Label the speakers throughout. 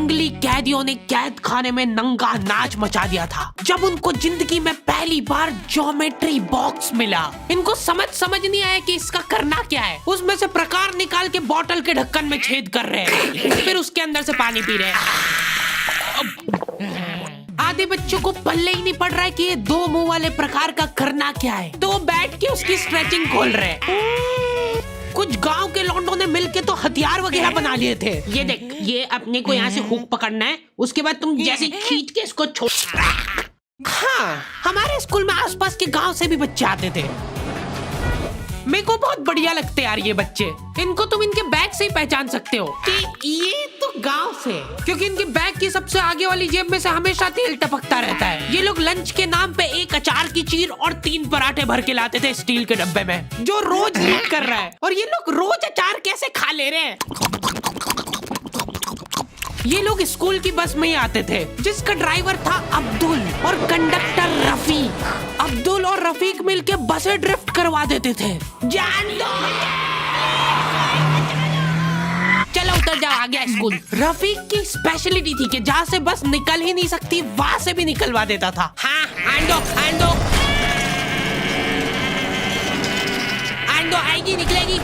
Speaker 1: जंगली कैदियों ने कैद खाने में नंगा नाच मचा दिया था जब उनको जिंदगी में पहली बार ज्योमेट्री बॉक्स मिला। इनको समझ नहीं आया कि इसका करना क्या है। उसमें से प्रकार निकाल के बोतल के ढक्कन में छेद कर रहे हैं, फिर उसके अंदर से पानी पी रहे हैं। आधे बच्चों को पल्ले ही नहीं पड़ रहा है कि ये दो मुंह वाले प्रकार का करना क्या है, तो बैठ के उसकी स्ट्रेचिंग खोल रहे हैं। कुछ गांव के लौंडों ने मिलके तो हथियार वगैरह बना लिए थे। ये देख, ये अपने को यहाँ से हुक पकड़ना है, उसके बाद तुम जैसे खींच के इसको छोड़। हाँ, हमारे स्कूल में आसपास के गांव से भी बच्चे आते थे। मेरे को बहुत बढ़िया लगते यार ये बच्चे। इनको तुम इनके बैग से ही पहचान सकते हो कि ये तो गांव से, क्योंकि इनके बैग की सबसे आगे वाली जेब में से हमेशा तेल टपकता रहता है। ये लोग लंच के नाम पे एक अचार की चीर और 3 पराठे भर के लाते थे स्टील के डब्बे में, जो रोज लीक कर रहा है। और ये लोग रोज अचार कैसे खा ले रहे हैं। ये लोग स्कूल की बस में ही आते थे, जिसका ड्राइवर था अब्दुल और कंडक्टर रफीक। अब्दुल और रफीक मिलके बसें ड्रिफ्ट करवा देते थे। जान दो, चलो उतर जाओ, आ गया स्कूल। रफीक की स्पेशलिटी थी कि जहाँ से बस निकल ही नहीं सकती वहाँ से भी निकलवा देता था। हाँ, आंदो आएगी, निकलेगी।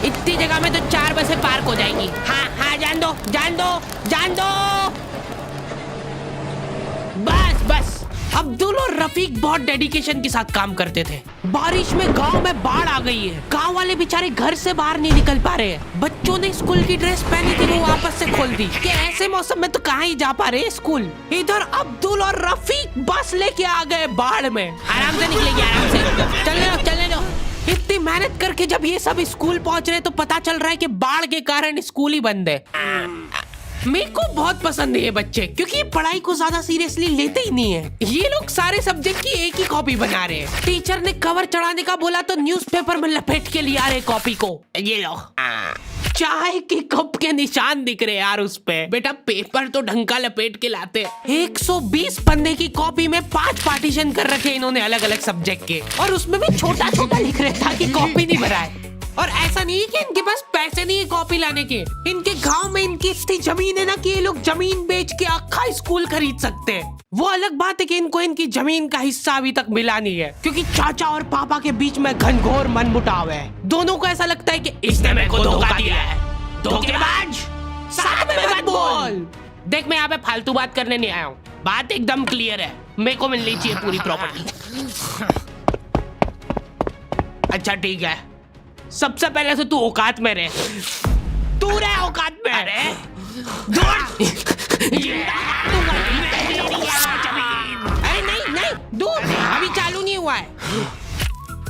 Speaker 1: इतनी जगह में तो 4 बसें पार्क हो जाएंगी। हाँ, जान दो। बस। अब्दुल और रफीक बहुत डेडिकेशन के साथ काम करते थे। बारिश में गांव में बाढ़ आ गई है। गांव वाले बेचारे घर से बाहर नहीं निकल पा रहे हैं। बच्चों ने स्कूल की ड्रेस पहनी थी, वो वापस से खोल दी कि ऐसे मौसम में तो कहाँ ही जा पा रहे हैं स्कूल। इधर अब्दुल और रफीक बस लेके आ गए बाढ़ में। आराम से निकलेगी, आराम से। चलने दो। इतनी मेहनत करके जब ये सब स्कूल पहुंच रहे तो पता चल रहा है कि बाढ़ के कारण स्कूल ही बंद है। मेरे को बहुत पसंद है ये बच्चे, क्योंकि ये पढ़ाई को ज्यादा सीरियसली लेते ही नहीं है। ये लोग सारे सब्जेक्ट की एक ही कॉपी बना रहे हैं। टीचर ने कवर चढ़ाने का बोला तो न्यूज़पेपर में लपेट के लिया रहे कॉपी को। ये लो, चाय के कप के निशान दिख रहे यार उस पे। बेटा पेपर तो ढंग का लपेट के लाते। 120 पन्ने की कॉपी में 5 पार्टीशन कर रखे इन्होंने अलग अलग सब्जेक्ट के, और उसमें भी छोटा लिख रहे ताकि कॉपी नहीं भराए। और ऐसा नहीं है कि इनके पास पैसे नहीं है कॉपी लाने के। इनके गांव में इनकी इतनी जमीन है ना कि ये लोग जमीन बेच के अक्खा स्कूल खरीद सकते हैं। वो अलग बात है कि इनको इनकी जमीन का हिस्सा अभी तक मिला नहीं है, क्योंकि चाचा और पापा के बीच में घनघोर मनमुटाव है। दोनों को ऐसा लगता है कि इसने मेरे को धोखा दिया है। धोखेबाज, साथ में मत बोल। देख, मैं यहाँ पे फालतू बात करने नहीं आया हूँ। बात एकदम क्लियर है, मेरे को मिलनी चाहिए पूरी प्रॉपर्टी। अच्छा ठीक है, सबसे पहले तो तू औकात में रहे। तू रहे औकात में। अरे नहीं, दूर, अभी चालू नहीं हुआ है।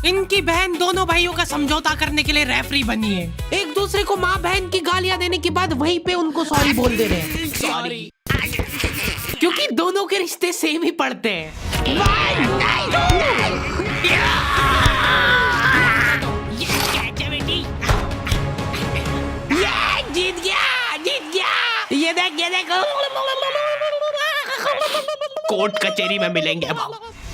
Speaker 1: इनकी बहन दोनों भाइयों का समझौता करने के लिए रेफरी बनी है। एक दूसरे को माँ बहन की गालियां देने के बाद वहीं पे उनको सॉरी बोल दे रहे हैं। सॉरी, क्योंकि दोनों के रिश्ते सेम ही पड़ते हैं। जीत गया। ये देख कोर्ट कचहरी में मिलेंगे अब।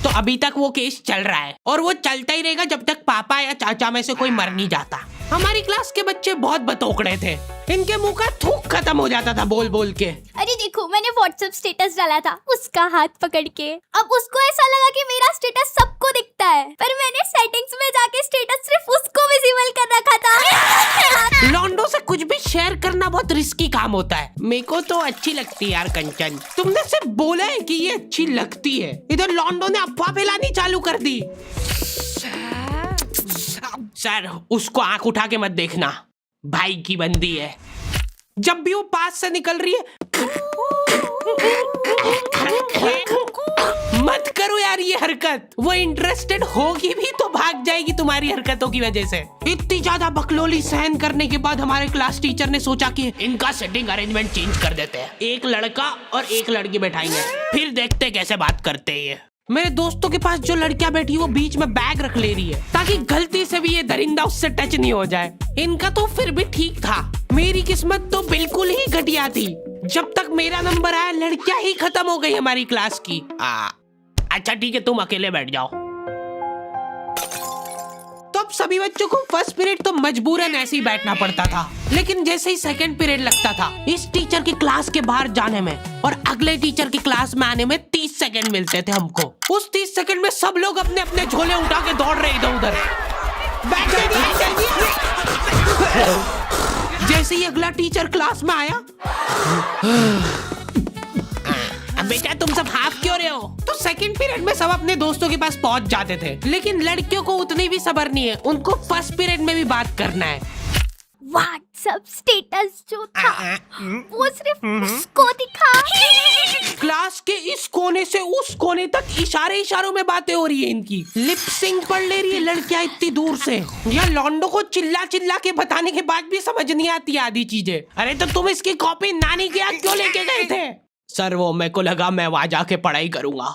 Speaker 1: तो अभी तक वो केस चल रहा है और वो चलता ही रहेगा जब तक पापा या चाचा में से कोई मर नहीं जाता। हमारी क्लास के बच्चे बहुत बतौकड़े थे। इनके मुंह का थूक खत्म हो जाता था बोल के।
Speaker 2: अरे देखो, मैंने व्हाट्सएप स्टेटस डाला था उसका हाथ पकड़ के। अब उसको ऐसा लगा कि मेरा स्टेटस सबको दिखता है, पर मैंने सेटिंग्स में जाके स्टेटस सिर्फ उसको विजिबल कर रखा था।
Speaker 1: लॉन्डो से कुछ भी शेयर करना बहुत रिस्की काम होता है। मेरे को तो अच्छी लगती है यार कंचन। तुमने सिर्फ बोला है कि ये अच्छी लगती है, इधर लॉन्डो ने अफवाह फैलानी चालू कर दी। सर, उसको आंख उठा के मत देखना, भाई की बंदी है। जब भी वो पास से निकल रही है मत करो यार ये हरकत। वो इंटरेस्टेड होगी भी तो भाग जाएगी तुम्हारी हरकतों की वजह से। इतनी ज्यादा बकलोली सहन करने के बाद हमारे क्लास टीचर ने सोचा कि इनका सेटिंग अरेंजमेंट चेंज कर देते हैं। एक लड़का और एक लड़की बैठाएंगे, फिर देखते कैसे बात करते हैं ये। मेरे दोस्तों के पास जो लड़कियां बैठी वो बीच में बैग रख ले रही है ताकि गलती से भी ये दरिंदा उससे टच नहीं हो जाए। इनका तो फिर भी ठीक था, मेरी किस्मत तो बिल्कुल ही घटिया थी। जब तक मेरा नंबर आया लड़कियां ही खत्म हो गई हमारी क्लास की। अच्छा ठीक है, तुम अकेले बैठ जाओ। तो अब सभी बच्चों को फर्स्ट पीरियड तो मजबूरन ऐसे ही बैठना पड़ता था, लेकिन जैसे ही सेकंड पीरियड लगता था इस टीचर की क्लास के बाहर जाने में और अगले टीचर की क्लास में आने में 30 सेकंड मिलते थे हमको। उस 30 सेकंड में सब लोग अपने अपने झोले उठा के दौड़ रहे इधर उधर। जैसे ही अगला टीचर क्लास में आया, बेटा तुम सब हाफ क्यों रहे हो, तो सेकंड पीरियड में सब अपने दोस्तों के पास पहुंच जाते थे। लेकिन लड़कियों को उतनी भी सब्र नहीं है, उनको फर्स्ट पीरियड में भी बात करना है।
Speaker 2: व्हाट्सएप स्टेटस जो था वो सिर्फ उसको दिखा।
Speaker 1: क्लास के इस कोने से उस कोने तक इशारों में बातें हो रही है इनकी। लिप सिंक पढ़ ले रही है लड़कियां इतनी दूर से। या लौंडो को चिल्ला चिल्ला के बताने के बाद भी समझ नहीं आती आधी चीजें। अरे तो तुम इसकी कॉपी नानी के यहाँ क्यों लेके गए थे? सर वो मेरे को लगा मैं वहां जाके पढ़ाई करूंगा।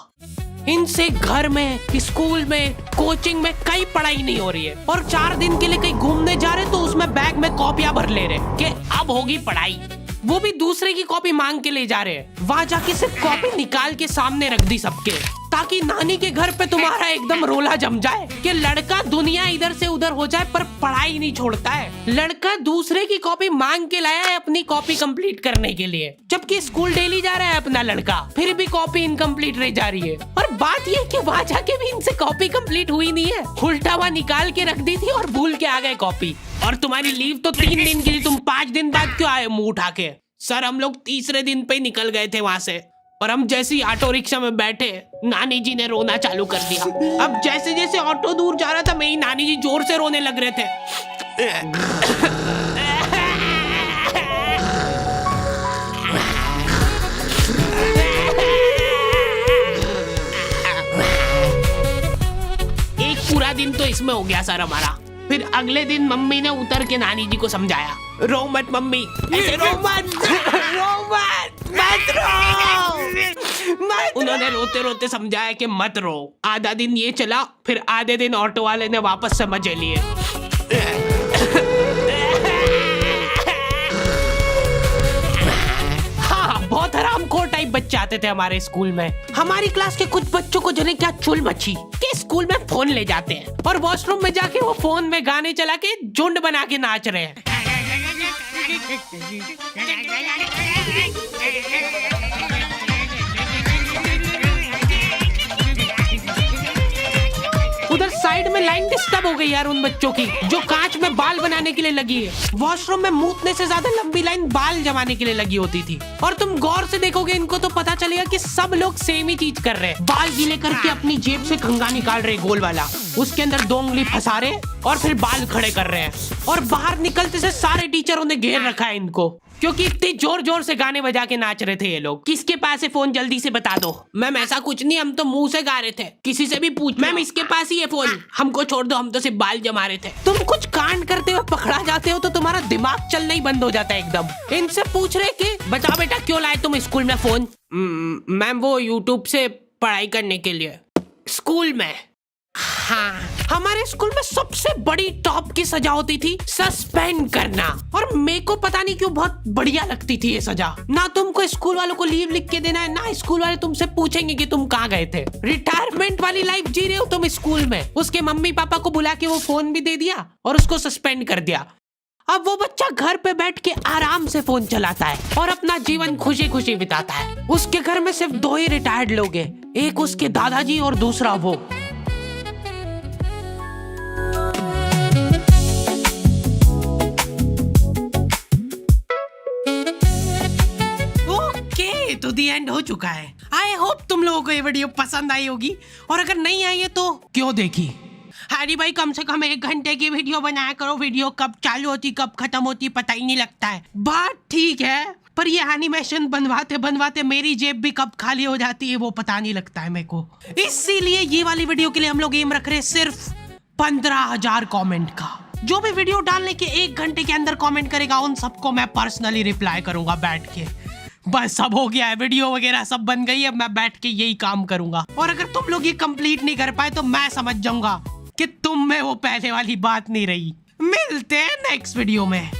Speaker 1: इनसे घर में, स्कूल में, कोचिंग में कई पढ़ाई नहीं हो रही है और 4 दिन के लिए कहीं घूमने जा रहे तो उसमें बैग में कॉपियां भर ले रहे कि अब होगी पढ़ाई। वो भी दूसरे की कॉपी मांग के ले जा रहे हैं। वहां जाके सिर्फ कॉपी निकाल के सामने रख दी सबके, ताकि नानी के घर पे तुम्हारा एकदम रोला जम जाए कि लड़का दुनिया इधर से उधर हो जाए पर पढ़ाई नहीं छोड़ता है। लड़का दूसरे की कॉपी मांग के लाया है अपनी कॉपी कंप्लीट करने के लिए, जबकि स्कूल डेली जा रहा है अपना लड़का, फिर भी कॉपी इनकम्प्लीट रह जा रही है। और बात ये कि वहां जाके भी इनसे कॉपी कंप्लीट हुई नहीं है, उल्टा हुआ निकाल के रख दी थी और भूल के आ गए कॉपी। और तुम्हारी लीव तो 3 दिन की थी, तुम 5 दिन बाद क्यों आए मुंह उठा के? सर हम लोग तीसरे दिन पे निकल गए थे वहां से और हम जैसे ही ऑटो रिक्शा में बैठे नानी जी ने रोना चालू कर दिया। अब जैसे जैसे ऑटो दूर जा रहा था मेरी नानी जी जोर से रोने लग रहे थे। एक पूरा दिन तो इसमें हो गया सर हमारा। फिर अगले दिन मम्मी ने उतर के नानी जी को समझाया, रो मत मम्मी, ऐसे रो मत, मत रो। उन्होंने रोते रोते समझाया कि मत रो। आधा दिन ये चला, फिर आधे दिन ऑटो वाले ने वापस से मजे लिए। बहुत हरामखोर टाइप बच्चे आते थे हमारे स्कूल में। हमारी क्लास के कुछ बच्चों को जने क्या चुल मची कि स्कूल में फोन ले जाते हैं और वॉशरूम में जाके वो फोन में गाने चला के झुंड बना के नाच रहे हैं। उधर साइड में लाइन डिस्टर्ब हो गई यार उन बच्चों की जो कांच में बाल बनाने के लिए लगी है। वॉशरूम में मूतने से ज्यादा लंबी लाइन बाल जमाने के लिए लगी होती थी। और तुम गौर से देखोगे इनको तो पता चलेगा कि सब लोग सेम ही चीज कर रहे हैं। बाल गीले करके अपनी जेब से कंघा निकाल रहे गोल वाला, उसके अंदर 2 उंगली फंसा रहे और फिर बाल खड़े कर रहे हैं। और बाहर निकलते से सारे टीचरों ने घेर रखा है इनको, क्योंकि इतने जोर जोर से गाने बजा के नाच रहे थे ये लोग। किसके पास है फोन जल्दी से बता दो। मैम ऐसा कुछ नहीं, हम तो मुंह से गा रहे थे। किसी से भी पूछ, मैम इसके पास ही है फोन, हमको छोड़ दो, हम तो सिर्फ बाल जमा रहे थे। तुम कुछ कांड करते हुए पकड़ा जाते हो तो तुम्हारा दिमाग चलना ही बंद हो जाता है एकदम। इनसे पूछ रहे कि बताओ बेटा क्यों लाए तुम स्कूल में फोन? मैम वो यूट्यूब से पढ़ाई करने के लिए। स्कूल में? हाँ, हमारे स्कूल में सबसे बड़ी टॉप की सजा होती थी सस्पेंड करना। और मेरे को पता नहीं क्यों बहुत बढ़िया लगती थी ये सजा। ना तुमको स्कूल वालों को लीव लिख के देना है, ना स्कूल वाले तुमसे पूछेंगे कि तुम कहाँ गए थे। रिटायरमेंट वाली लाइफ जी रहे हो तुम स्कूल में। उसके मम्मी पापा को बुला के वो फोन भी दे दिया और उसको सस्पेंड कर दिया। अब वो बच्चा घर पे बैठ के आराम से फोन चलाता है और अपना जीवन खुशी खुशी बिताता है। उसके घर में सिर्फ 2 ही रिटायर्ड लोग हैं, एक उसके दादाजी और दूसरा वो। तो दी एंड हो चुका है। आई होप तुम लोगों को ये वीडियो पसंद आई होगी, और अगर नहीं आई है तो क्यों देखी। हरी भाई कम से कम 1 घंटे की वीडियो बनाया करो। वीडियो कब चालू होती कब खत्म होती पता ही नहीं लगता है। बात ठीक है, पर ये एनिमेशन बनवाते बनवाते मेरी जेब भी कब खाली हो जाती है वो पता नहीं लगता है मेरे को। इसीलिए ये वाली वीडियो के लिए हम लोग एम रख रहे हैं सिर्फ 15,000 कमेंट का। जो भी वीडियो डालने के 1 घंटे के अंदर कमेंट करेगा उन सबको मैं पर्सनली रिप्लाई करूंगा बैठ के। बस सब हो गया है, वीडियो वगैरह सब बन गई है, मैं बैठ के यही काम करूंगा। और अगर तुम लोग ये कंप्लीट नहीं कर पाए तो मैं समझ जाऊंगा कि तुम में वो पहले वाली बात नहीं रही। मिलते हैं नेक्स्ट वीडियो में।